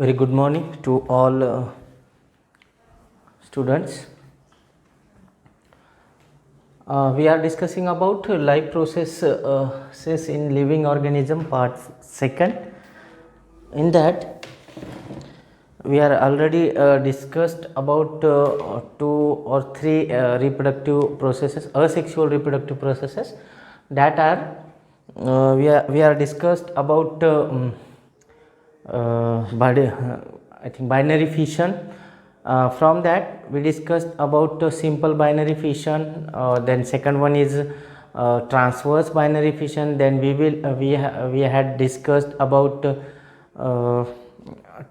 Very good morning to all students. We are discussing about life processes in living organism part second. In that we are already discussed about two or three reproductive processes, asexual reproductive processes, that are we are discussed about I think binary fission. From that we discussed about simple binary fission. Then second one is transverse binary fission. Then we had discussed about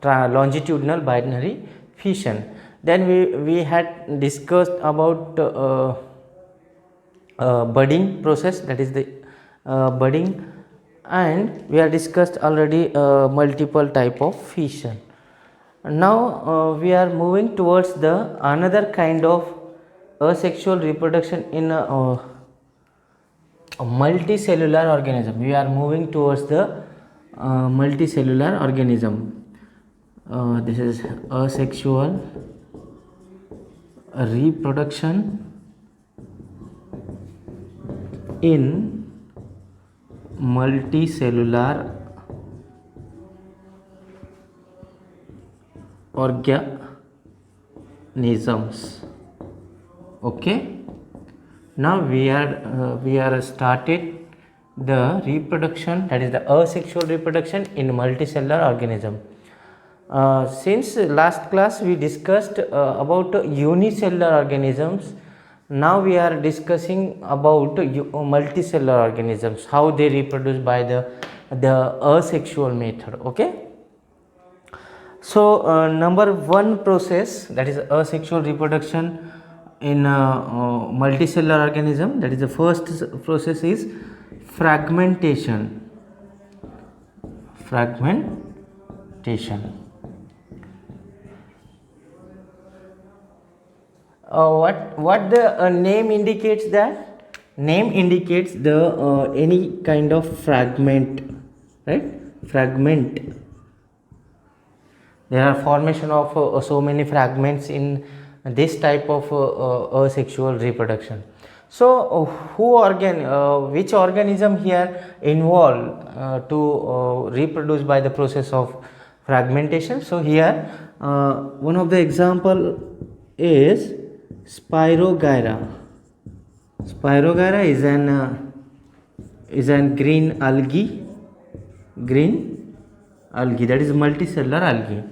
longitudinal binary fission. Then we had discussed about budding process, that is the budding, and we have discussed already multiple type of fission. Now we are moving towards the another kind of asexual reproduction in a multicellular organism. We are moving towards the multicellular organism. This is asexual reproduction in multicellular organisms. Okay, now we are started the reproduction, that is the asexual reproduction in multicellular organism. Since last class we discussed about unicellular organisms, now we are discussing about multicellular organisms, how they reproduce by the asexual method. Okay, so number one process, that is asexual reproduction in multicellular organism, that is the first process is fragmentation. What the name indicates? That name indicates the any kind of fragment, right? Fragment. There are formation of so many fragments in this type of asexual reproduction. So which organism here involved to reproduce by the process of fragmentation? So here one of the example is Spirogyra. Spirogyra is an green algae, that is multicellular algae.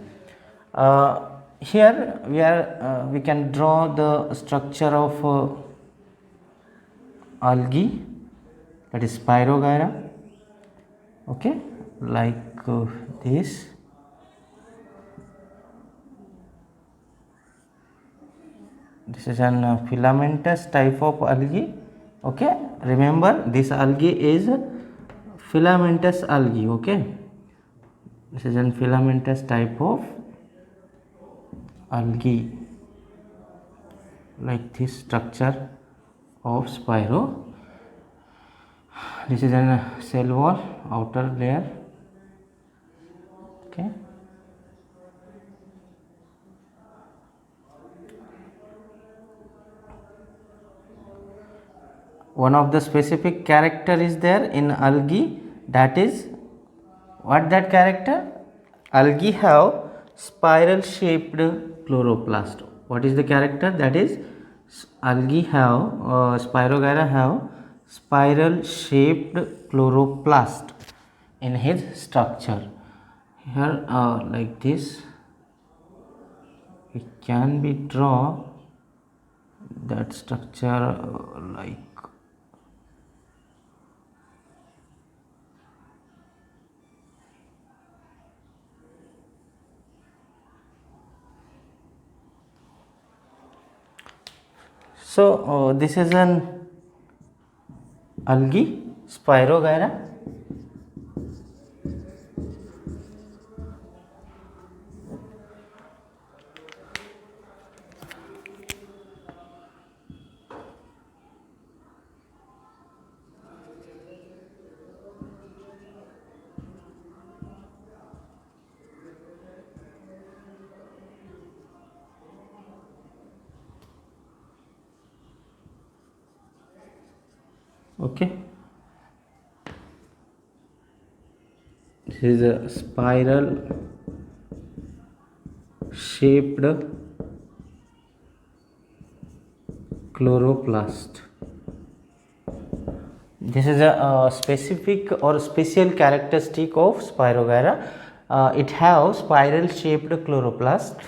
Here we can draw the structure of algae, that is Spirogyra. Okay, like this. This is an filamentous type of algae. Okay, remember this algae is filamentous algae. Okay, this is an filamentous type of algae, like this structure of Spiro. This is an cell wall, outer layer. Okay, one of the specific character is there in algae, that is what that character? Algae have spiral shaped chloroplast. What is the character? That is algae have Spirogyra have spiral shaped chloroplast in his structure. Here like this it can be draw that structure like so. This is an algae, Spirogyra. Okay, this is a spiral shaped chloroplast. This is a specific or special characteristic of Spirogyra. It have spiral shaped chloroplast.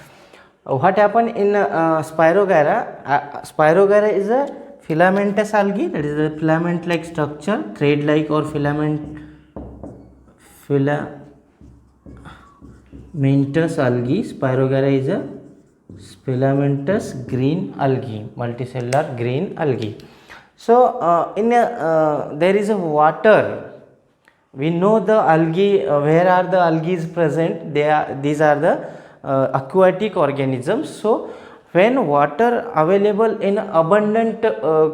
What happen in Spirogyra? Spirogyra is a filamentous algae, that is a filament like structure, thread like or filamentous algae. Spirogyra is a filamentous green algae, multicellular green algae. So there is a water. We know the algae, where are the algae present? These are the aquatic organisms. So when water available in abundant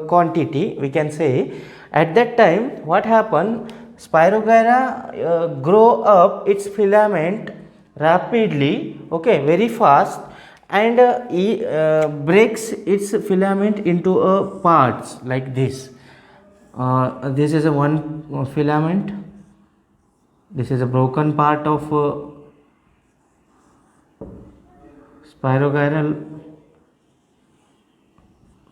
quantity, we can say, at that time what happen? Spirogyra grow up its filament rapidly, okay, very fast, and breaks its filament into parts like this. This is a one filament. This is a broken part of spirogyral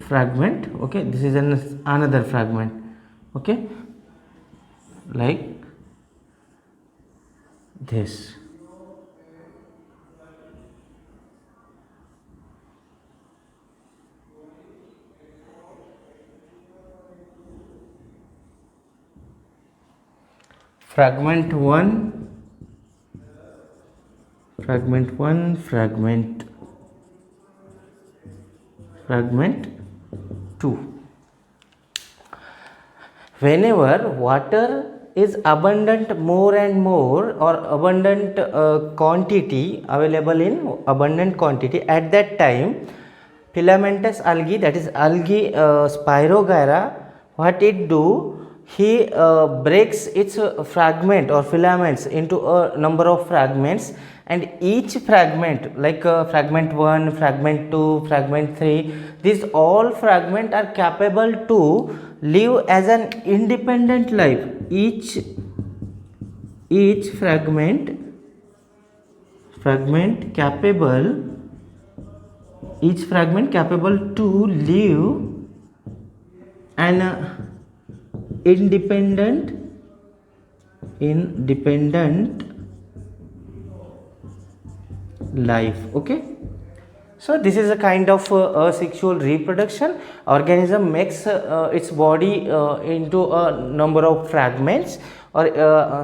fragment. Okay, this is another fragment. Okay, like this. Fragment 1, fragment 1, fragment 2. Whenever water is abundant more and more, or abundant quantity available in abundant quantity, at that time filamentous algae, that is algae Spirogyra, what it do? He breaks its fragment or filaments into a number of fragments, and each fragment, like fragment 1, fragment 2, fragment 3, these all fragments are capable to live as an independent life. Each fragment capable to live an independent life. Okay, so this is a kind of asexual reproduction. Organism makes its body into a number of fragments, or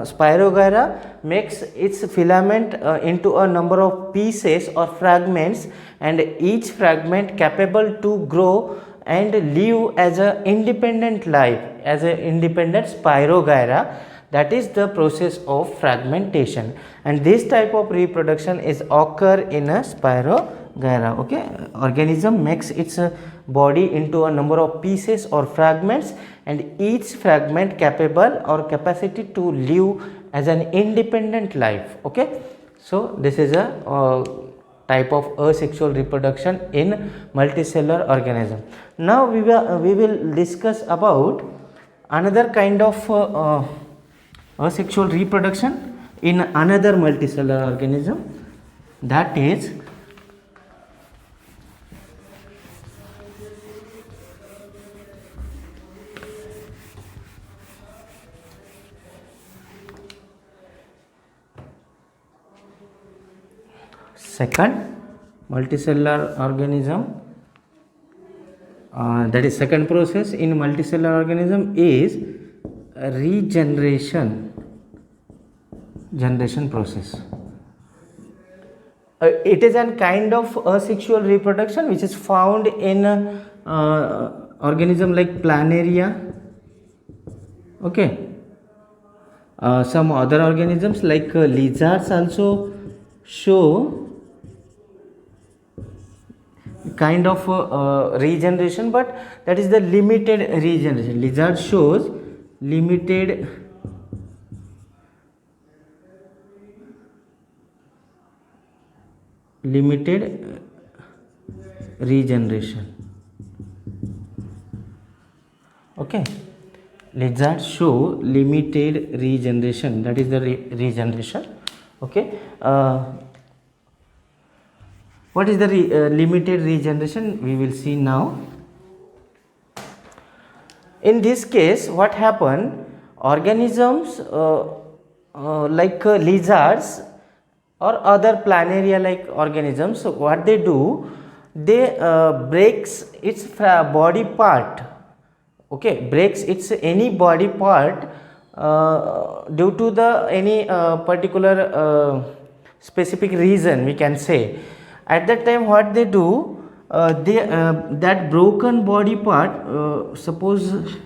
Spirogyra makes its filament into a number of pieces or fragments, and each fragment capable to grow and live as a independent life, as a independent Spirogyra. That is the process of fragmentation, and this type of reproduction is occur in a Spirogyra. Okay, organism makes its body into a number of pieces or fragments, and each fragment capable or capacity to live as an independent life. Okay, so this is a type of asexual reproduction in multicellular organism. Now we will discuss about another kind of asexual reproduction in another multicellular organism, that is second multicellular organism. That is second process in multicellular organism is regeneration process. It is a kind of asexual reproduction which is found in organism like planaria. Okay, some other organisms like lizards also show kind of regeneration, but that is the limited regeneration. Lizard shows limited regeneration. Okay, lizards show limited regeneration, that is the regeneration. Okay, what is the limited regeneration, we will see now. In this case, what happen, organisms like lizards or other planaria like organisms, so what they do, they breaks its body part. Okay, breaks its any body part due to the any particular specific reason, we can say. At that time what they do, they that broken body part, suppose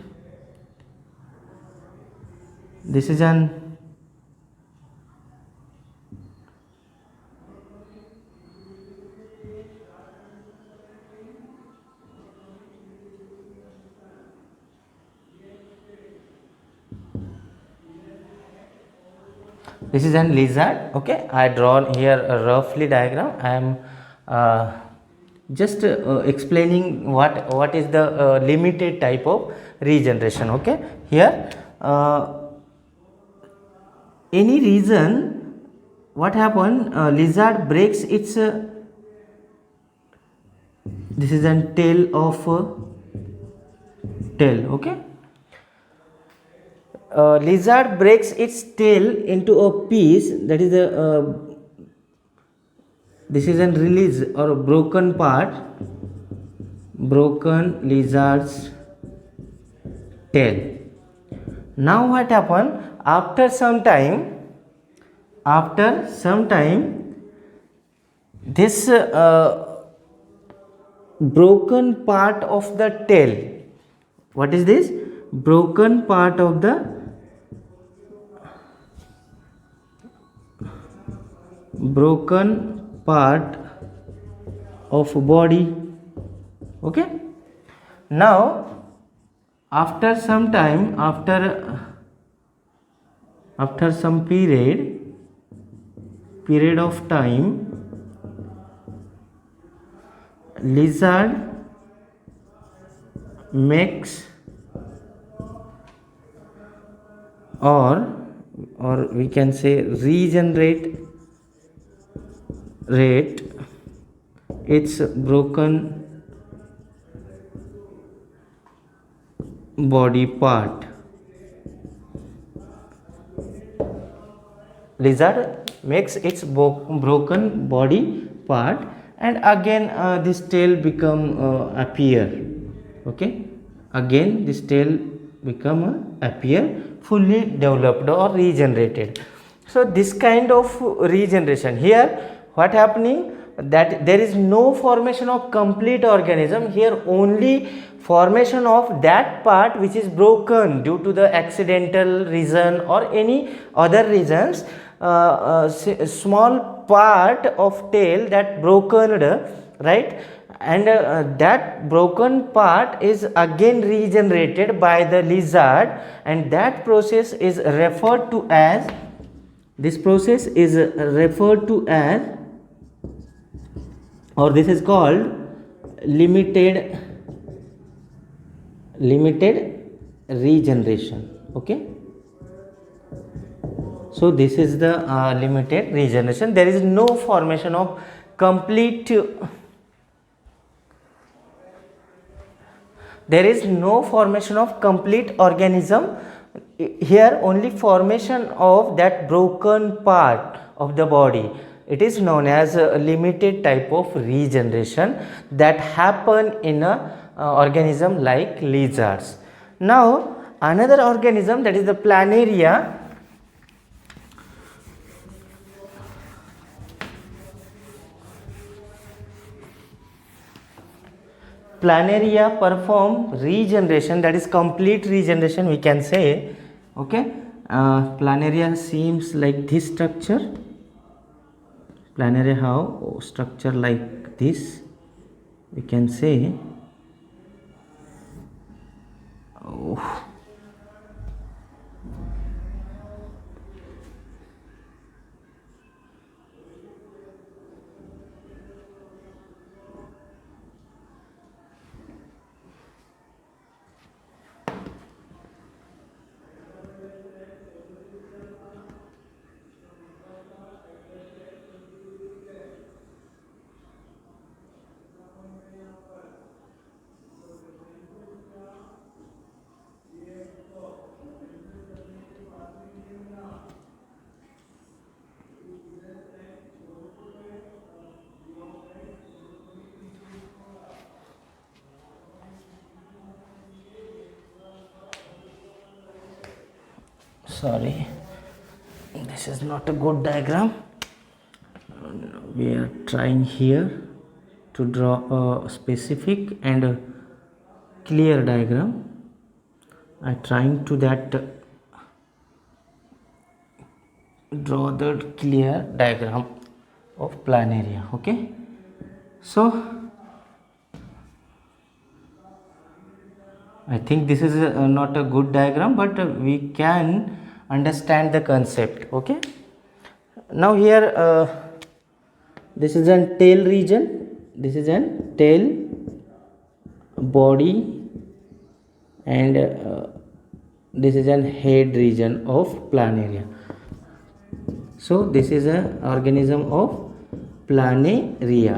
this is an this is an lizard. Okay, I drawn here a roughly diagram. I am just explaining what is the limited type of regeneration. Okay, here any reason, what happen, lizard breaks its this is an tail of tail. Okay, lizard breaks its tail into a piece, that is a this is a release or a broken part, broken lizard's tail. Now what happen, after some time this broken part of the tail, what is this, broken part of the broken part of body. Okay, now after some time, after some period of time, lizard makes or we can say regenerate its broken body part. Lizard makes its broken body part, and again this tail become appear. Okay, again this tail become appear fully developed or regenerated. So this kind of regeneration, here what happening, that there is no formation of complete organism here, only formation of that part which is broken due to the accidental reason or any other reasons. Small part of tail that broken, right, and that broken part is again regenerated by the lizard, and that process is referred to as, this process is referred to as, or this is called limited regeneration. Okay, so this is the limited regeneration. There is no formation of complete, there is no formation of complete organism here, only formation of that broken part of the body. It is known as a limited type of regeneration that happen in a organism like lizards. Now another organism, that is the planaria. Planaria perform regeneration, that is complete regeneration, we can say. Okay, planaria seems like this structure. Planaria have structure like this, we can say. Oh. sorry, this is not a good diagram. We are trying here to draw a specific and a clear diagram. I trying to that draw the clear diagram of planaria. Okay, so I think this is not a good diagram, but we can understand the concept. Okay, now here this is an tail region, this is an tail, body, and this is an head region of planaria. So this is an organism of planaria.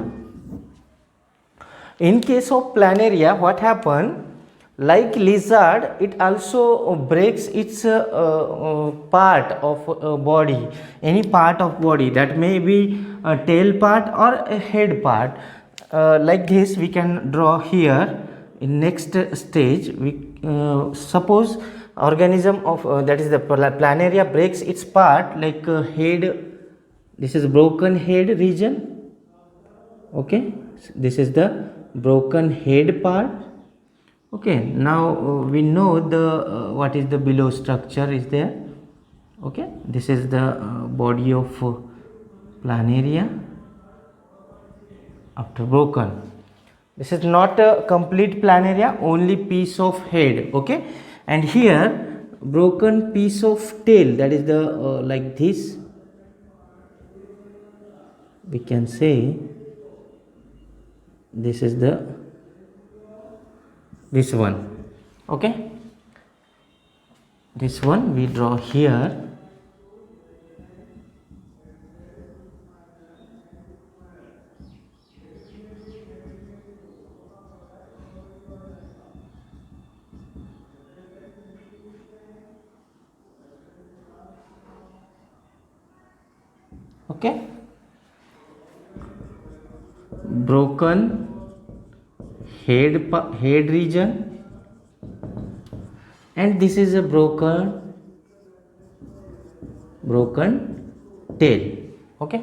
In case of planaria, what happened? Like lizard, it also breaks its part of body, any part of body, that may be a tail part or a head part. Like this we can draw here. In next stage, we suppose organism of that is the planaria breaks its part, like head. This is broken head region. Okay, this is the broken head part. Okay, now we know the what is the below structure is there. Okay, this is the body of planaria after broken. This is not a complete planaria, only piece of head. Okay, and here broken piece of tail, that is the like this, we can say this is the this one. Okay, this one we draw here. Okay, broken head region, and this is a broken tail. Okay,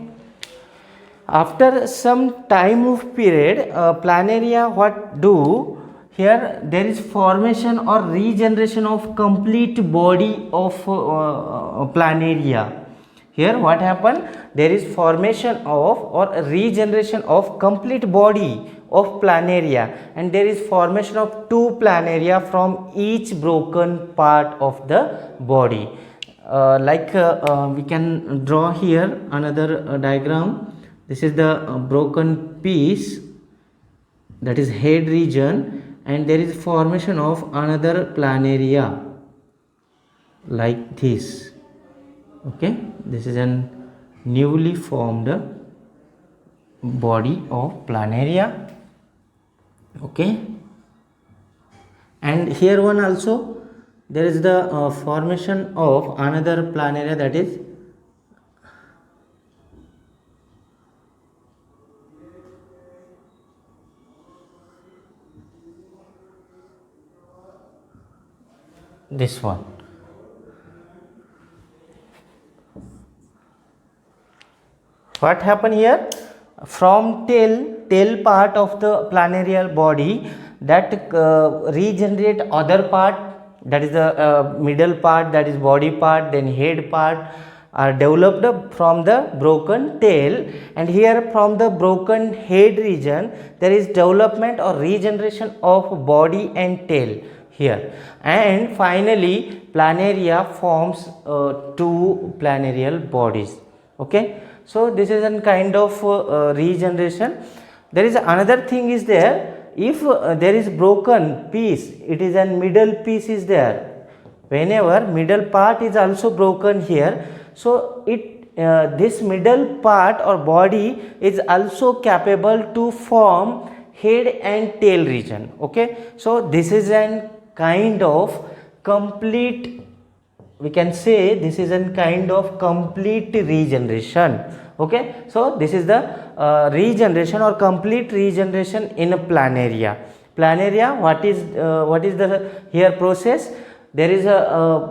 after some time of period, planaria what do here, there is formation or regeneration of complete body of planaria. Here what happened, there is formation of or regeneration of complete body of planaria, and there is formation of two planaria from each broken part of the body. We can draw here another diagram. This is the broken piece, that is head region, and there is formation of another planaria like this. Okay, this is an newly formed body of planaria. Okay, and here one also there is the formation of another planaria, that is this one. What happened here, from tail part of the planarial body, that regenerate other part, that is the middle part, that is body part, then head part are developed from the broken tail, and here from the broken head region there is development or regeneration of body and tail here, and finally planaria forms two planarial bodies. Okay, so this is a kind of regeneration. There is another thing is there, if there is broken piece, it is a middle piece is there. Whenever middle part is also broken here, so it this middle part or body is also capable to form head and tail region. Okay, so this is a kind of complete, we can say this is a kind of complete regeneration. Okay, so this is the regeneration or complete regeneration in a planaria. Planaria, what is the here process? there is a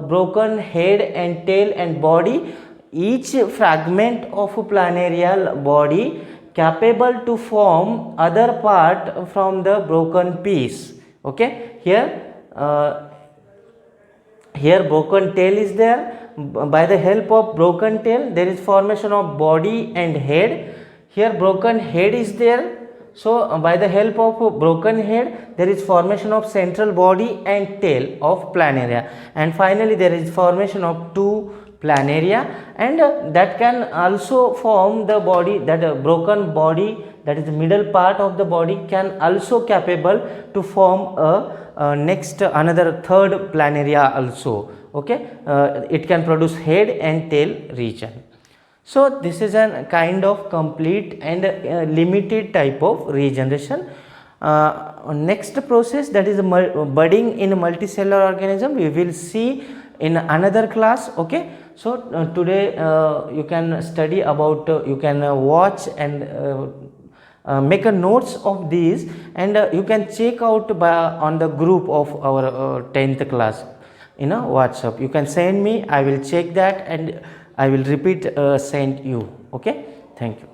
broken head and tail and body. Each fragment of a planaria body capable to form other part from the broken piece. Okay, here broken tail is there. By the help of broken tail there is formation of body and head. Here broken head is there, so by the help of broken head there is formation of central body and tail of planaria, and finally there is formation of two planaria, and that can also form the body, that broken body, that is the middle part of the body, can also capable to form a next another third planaria also. Okay, it can produce head and tail region. So this is a kind of complete and limited type of regeneration. Next process, that is budding in multicellular organism, we will see in another class. Okay, so today you can study about, you can watch and make a notes of these, and you can check out on the group of our 10th class in a WhatsApp. You can send me, I will check that and I will repeat send you. Okay, thank you.